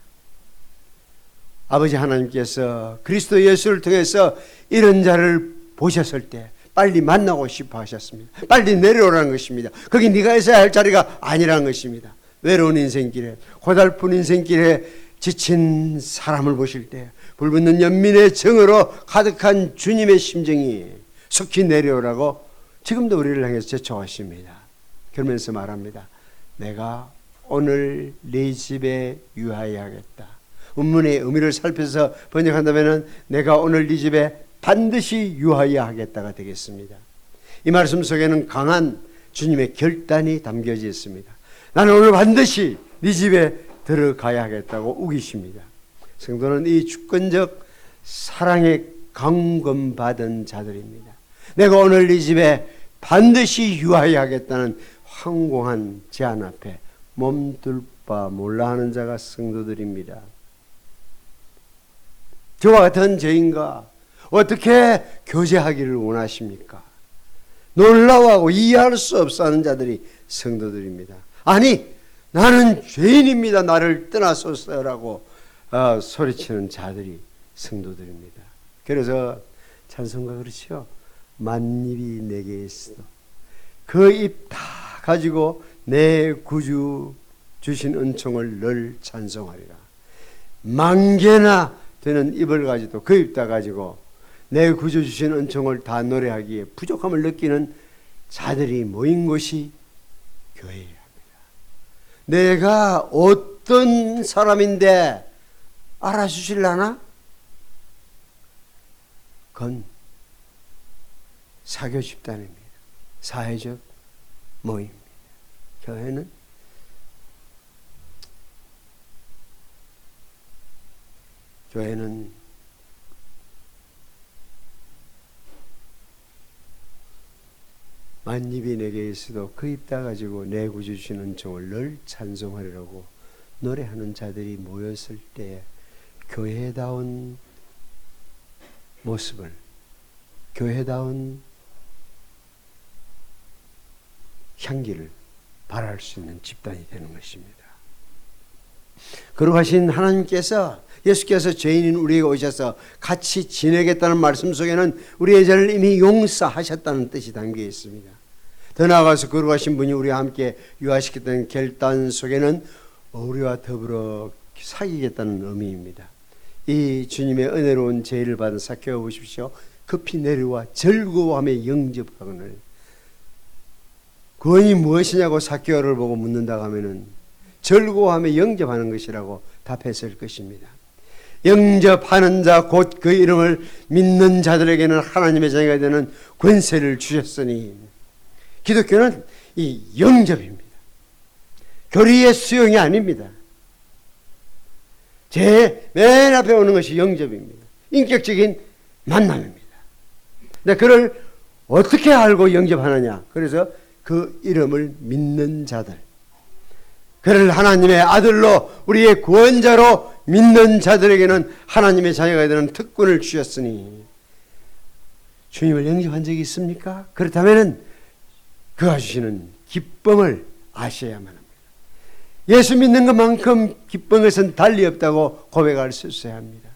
아버지 하나님께서 그리스도 예수를 통해서 이런 자를 보셨을 때 빨리 만나고 싶어 하셨습니다. 빨리 내려오라는 것입니다. 거기 네가 있어야 할 자리가 아니라는 것입니다. 외로운 인생길에, 고달픈 인생길에 지친 사람을 보실 때 불붙는 연민의 정으로 가득한 주님의 심정이 속히 내려오라고 지금도 우리를 향해서 제초하십니다. 그러면서 말합니다. 내가 오늘 네 집에 유하여 하겠다. 원문의 의미를 살펴서 번역한다면 내가 오늘 네 집에 반드시 유하여 하겠다가 되겠습니다. 이 말씀 속에는 강한 주님의 결단이 담겨져 있습니다. 나는 오늘 반드시 네 집에 들어가야 하겠다고 우기십니다. 성도는 이 주권적 사랑에 강권받은 자들입니다. 내가 오늘 네 집에 반드시 유하여 하겠다는 황공한 제안 앞에 몸둘 바 몰라 하는 자가 성도들입니다. 저와 같은 죄인과 어떻게 교제하기를 원하십니까? 놀라워하고 이해할 수 없어 하는 자들이 성도들입니다. 아니, 나는 죄인입니다. 나를 떠나소서라고 소리치는 자들이 성도들입니다. 그래서 찬송가 그렇죠. 만입이 내게 있어도 그 입 다 가지고 내 구주 주신 은총을 늘 찬송하리라. 만 개나 되는 입을 가지고 그 입 다 가지고 내 구주 주신 은총을 다 노래하기에 부족함을 느끼는 자들이 모인 곳이 교회예요. 내가 어떤 사람인데 알아주실라나? 그건 사교 집단입니다. 사회적 모임입니다. 교회는 만입이 내게 있어도 그 입 다 가지고 내 구주 주신 은총을 늘 찬송하리라고 노래하는 자들이 모였을 때 교회다운 모습을, 교회다운 향기를 발할 수 있는 집단이 되는 것입니다. 거룩하신 하나님께서 예수께서 죄인인 우리에게 오셔서 같이 지내겠다는 말씀 속에는 우리의 죄를 이미 용서하셨다는 뜻이 담겨 있습니다. 더 나아가서 거룩하신 분이 우리와 함께 유하시겠다는 결단 속에는 우리와 더불어 사귀겠다는 의미입니다. 이 주님의 은혜로운 제의를 받은 삭개오 보십시오. 급히 내려와 즐거워하며 영접하거늘. 구원이 무엇이냐고 삭개오를 보고 묻는다고 하면은 즐거워하며 영접하는 것이라고 답했을 것입니다. 영접하는 자 곧 그 이름을 믿는 자들에게는 하나님의 자녀가 되는 권세를 주셨으니, 기독교는 이 영접입니다. 교리의 수용이 아닙니다. 제 맨 앞에 오는 것이 영접입니다. 인격적인 만남입니다. 근데 그를 어떻게 알고 영접하느냐? 그래서 그 이름을 믿는 자들, 그를 하나님의 아들로 우리의 구원자로 믿는 자들에게는 하나님의 자녀가 되는 특권을 주셨으니, 주님을 영접한 적이 있습니까? 그렇다면 그가 주시는 기쁨을 아셔야만 합니다. 예수 믿는 것만큼 기쁜 것은 달리 없다고 고백할 수 있어야 합니다.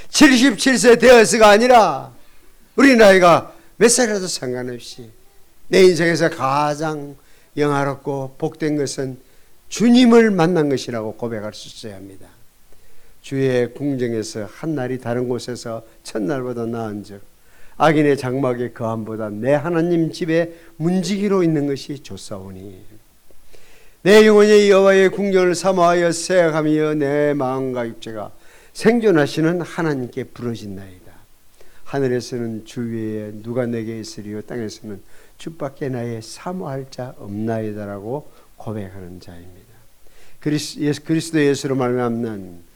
77세 되어서가 아니라 우리 나이가 몇 살이라도 상관없이 내 인생에서 가장 영화롭고 복된 것은 주님을 만난 것이라고 고백할 수 있어야 합니다. 주의 궁정에서 한 날이 다른 곳에서 첫날보다 나은 즉 악인의 장막의 거함보다 내 하나님 집에 문지기로 있는 것이 좋사오니, 내 영혼이 여호와의 궁정을 사모하여 생각하며 내 마음과 육체가 생존하시는 하나님께 부르짖나이다. 하늘에서는 주 외에 누가 내게 있으리요, 땅에서는 주밖에 나의 사모할 자 없나이다라고 고백하는 자입니다. 그리스도 예수로 말미암는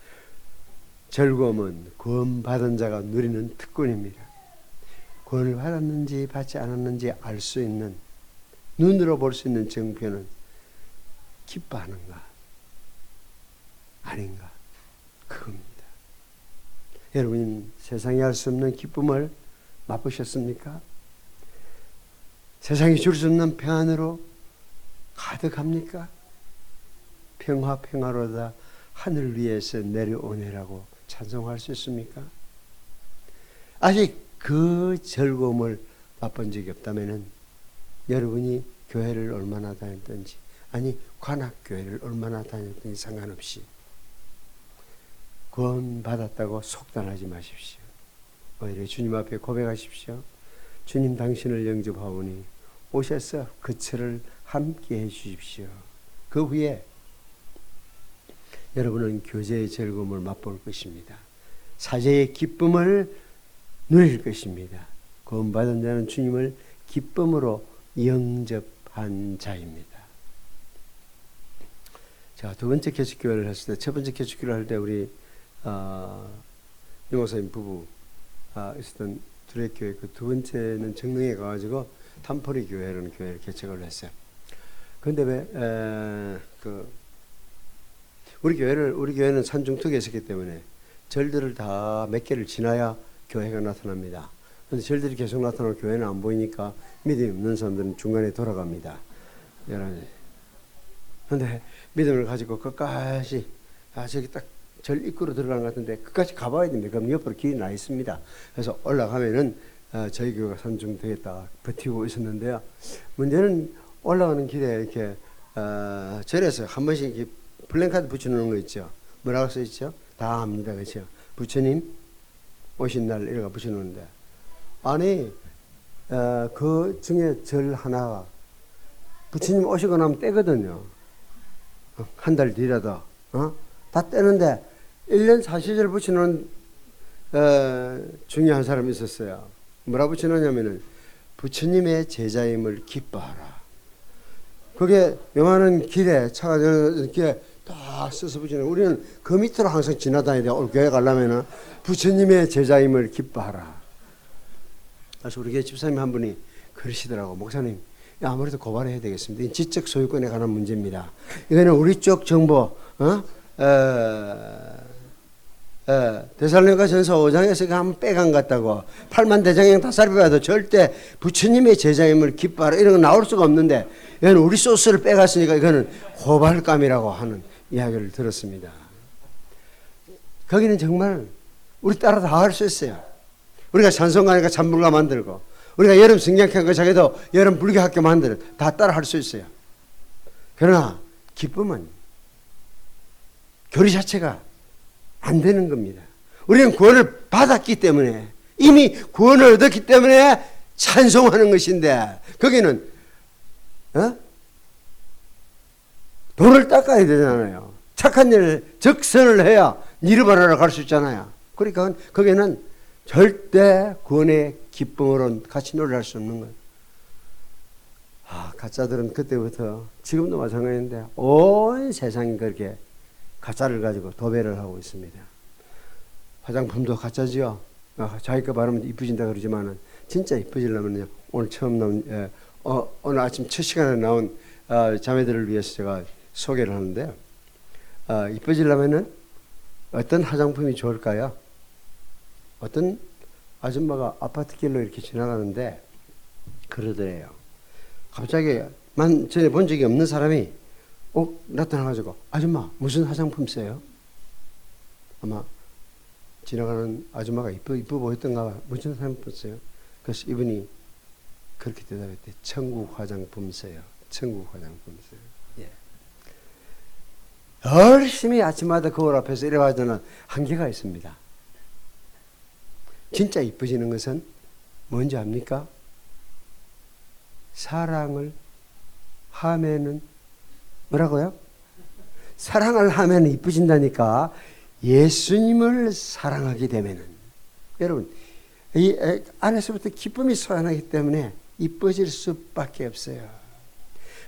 즐거움은 구원받은 자가 누리는 특권입니다. 구원을 받았는지 받지 않았는지 알 수 있는, 눈으로 볼 수 있는 증표는 기뻐하는가 아닌가, 그겁니다. 여러분, 세상이 알 수 없는 기쁨을 맛보셨습니까? 세상이 줄 수 없는 평안으로 가득합니까? 평화로다 하늘 위에서 내려오네라고 찬송할 수 있습니까? 아직 그 즐거움을 맛본 적이 없다면 여러분이 교회를 얼마나 다녔든지, 아니 관악교회를 얼마나 다녔든지 상관없이 구원 받았다고 속단하지 마십시오. 오히려 주님 앞에 고백하십시오. 주님, 당신을 영접하오니 오셔서 그처를 함께 해 주십시오. 그 후에 여러분은 교제의 즐거움을 맛볼 것입니다. 사제의 기쁨을 누릴 것입니다. 구원받은 자는 주님을 기쁨으로 영접한 자입니다. 자, 두 번째 개척교회를 했을 때, 첫 번째 개척교회를 할 때 우리 이모사님 부부 있었던 두레교회, 그 두 번째는 정릉에 가가지고 탄포리 교회라는 교회를 개척을 했어요. 그런데 왜 우리 교회는 산중턱에 있었기 때문에 절들을 다 몇 개를 지나야 교회가 나타납니다. 그런데 절들이 계속 나타나고 교회는 안 보이니까 믿음이 없는 사람들은 중간에 돌아갑니다. 그런데 믿음을 가지고 끝까지 저기 딱 절 입구로 들어가는 것 같은데 끝까지 가봐야 됩니다. 그럼 옆으로 길이 나 있습니다. 그래서 올라가면은 저희 교회가 산중턱에 딱 버티고 있었는데요. 문제는 올라가는 길에 이렇게 절에서 한 번씩 이렇게 플랜카드 붙여놓는 거 있죠. 뭐라고 써 있죠? 다 압니다. 그렇죠? 부처님 오신 날 이렇게 붙여놓는데, 아니 그 중에 절 하나가 부처님 오시고 나면 떼거든요. 한 달 뒤라도 다 떼는데 1년 40절 붙여놓은 중요한 사람이 있었어요. 뭐라 붙여놓냐면은 부처님의 제자임을 기뻐하라. 그게 요만한 길에 차가 이렇게 딱 써서 붙여놓은, 우리는 그 밑으로 항상 지나다녀야 돼. 오늘 교회 가려면은 부처님의 제자임을 기뻐하라. 그래서 우리 교회 집사님 한 분이 그러시더라고. 목사님, 아무래도 고발해야 되겠습니다. 이 지적 소유권에 관한 문제입니다. 이거는 우리 쪽 정보, 데살로니가 전서 5장에서 한번 빼간 것 같다고, 8만 대장경 다 살펴봐도 절대 부처님의 제자임을 기뻐하라 이런 거 나올 수가 없는데, 이건 우리 소스를 빼갔으니까 이거는 고발감이라고 하는 이야기를 들었습니다. 거기는 정말 우리 따라 다 할 수 있어요. 우리가 찬송가니까 찬불가 만들고, 우리가 여름 성경학교 자기도 여름 불교학교 만들고 다 따라 할 수 있어요. 그러나 기쁨은 교리 자체가 안 되는 겁니다. 우리는 구원을 받았기 때문에, 이미 구원을 얻었기 때문에 찬송하는 것인데, 거기는 돈을 닦아야 되잖아요. 착한 일을 적선을 해야 니르바나로 갈 수 있잖아요. 그러니까 거기는 절대 구원의 기쁨으로는 같이 노래할 수 없는 거예요. 가짜들은 그때부터, 지금도 마찬가지인데 온 세상이 그렇게 가짜를 가지고 도배를 하고 있습니다. 화장품도 가짜지요. 자기 거 바르면 이쁘진다 그러지만은 진짜 이쁘지려면요, 오늘 처음 나온 오늘 아침 첫 시간에 나온 자매들을 위해서 제가 소개를 하는데요. 이쁘지려면은 어떤 화장품이 좋을까요? 어떤 아줌마가 아파트 길로 이렇게 지나가는데 그러더래요. 갑자기 전에 본 적이 없는 사람이 나타나가지고, 아줌마 무슨 화장품 써요? 아마 지나가는 아줌마가 이뻐 보였던가 봐. 무슨 화장품 써요? 그래서 이분이 그렇게 대답했대. 천국 화장품 써요. 천국 화장품 써요. 예. 열심히 아침마다 거울 앞에서 이래봐서는 한계가 있습니다. 진짜 이뻐지는 것은 뭔지 압니까? 사랑을 하면은, 뭐라고요? 사랑을 하면 이뻐진다니까. 예수님을 사랑하게 되면은, 여러분, 이 안에서부터 기쁨이 솟아나기 때문에 이뻐질 수밖에 없어요.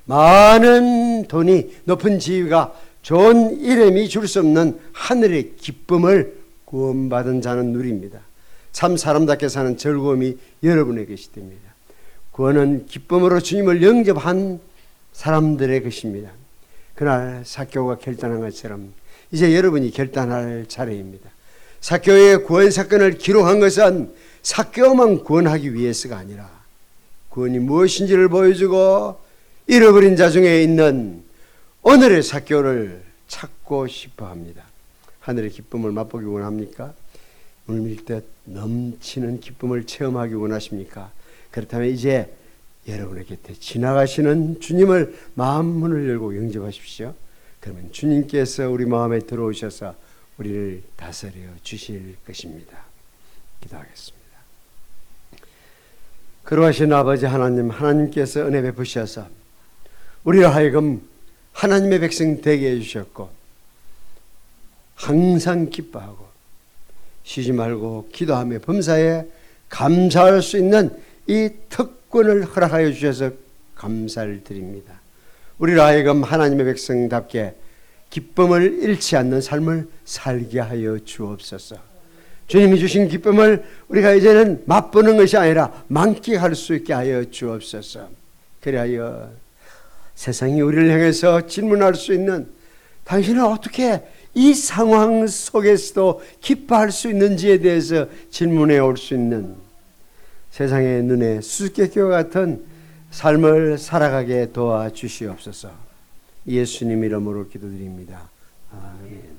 많은 돈이, 높은 지위가, 좋은 이름이 줄 수 없는 하늘의 기쁨을 구원받은 자는 누립니다. 참 사람답게 사는 즐거움이 여러분의 것이 됩니다. 구원은 기쁨으로 주님을 영접한 사람들의 것입니다. 그날 삭개오가 결단한 것처럼 이제 여러분이 결단할 차례입니다. 삭개오의 구원 사건을 기록한 것은 삭개오만 구원하기 위해서가 아니라, 구원이 무엇인지를 보여주고 잃어버린 자 중에 있는 오늘의 삭개오를 찾고 싶어 합니다. 하늘의 기쁨을 맛보기 원합니까? 물밀듯 넘치는 기쁨을 체험하기 원하십니까? 그렇다면 이제 여러분의 곁에 지나가시는 주님을 마음 문을 열고 영접하십시오. 그러면 주님께서 우리 마음에 들어오셔서 우리를 다스려 주실 것입니다. 기도하겠습니다. 그러하신 아버지 하나님, 하나님께서 은혜 베푸셔서 우리로 하여금 하나님의 백성 되게 해주셨고, 항상 기뻐하고 쉬지 말고 기도하며 범사에 감사할 수 있는 이 특권을 허락하여 주셔서 감사를 드립니다. 우리로 하여금 하나님의 백성답게 기쁨을 잃지 않는 삶을 살게 하여 주옵소서. 주님이 주신 기쁨을 우리가 이제는 맛보는 것이 아니라 만끽할 수 있게 하여 주옵소서. 그리하여 세상이 우리를 향해서 질문할 수 있는, 당신은 어떻게 이 상황 속에서도 기뻐할 수 있는지에 대해서 질문해 올 수 있는, 세상의 눈에 수수께끼와 같은 삶을 살아가게 도와주시옵소서. 예수님 이름으로 기도드립니다. 아멘.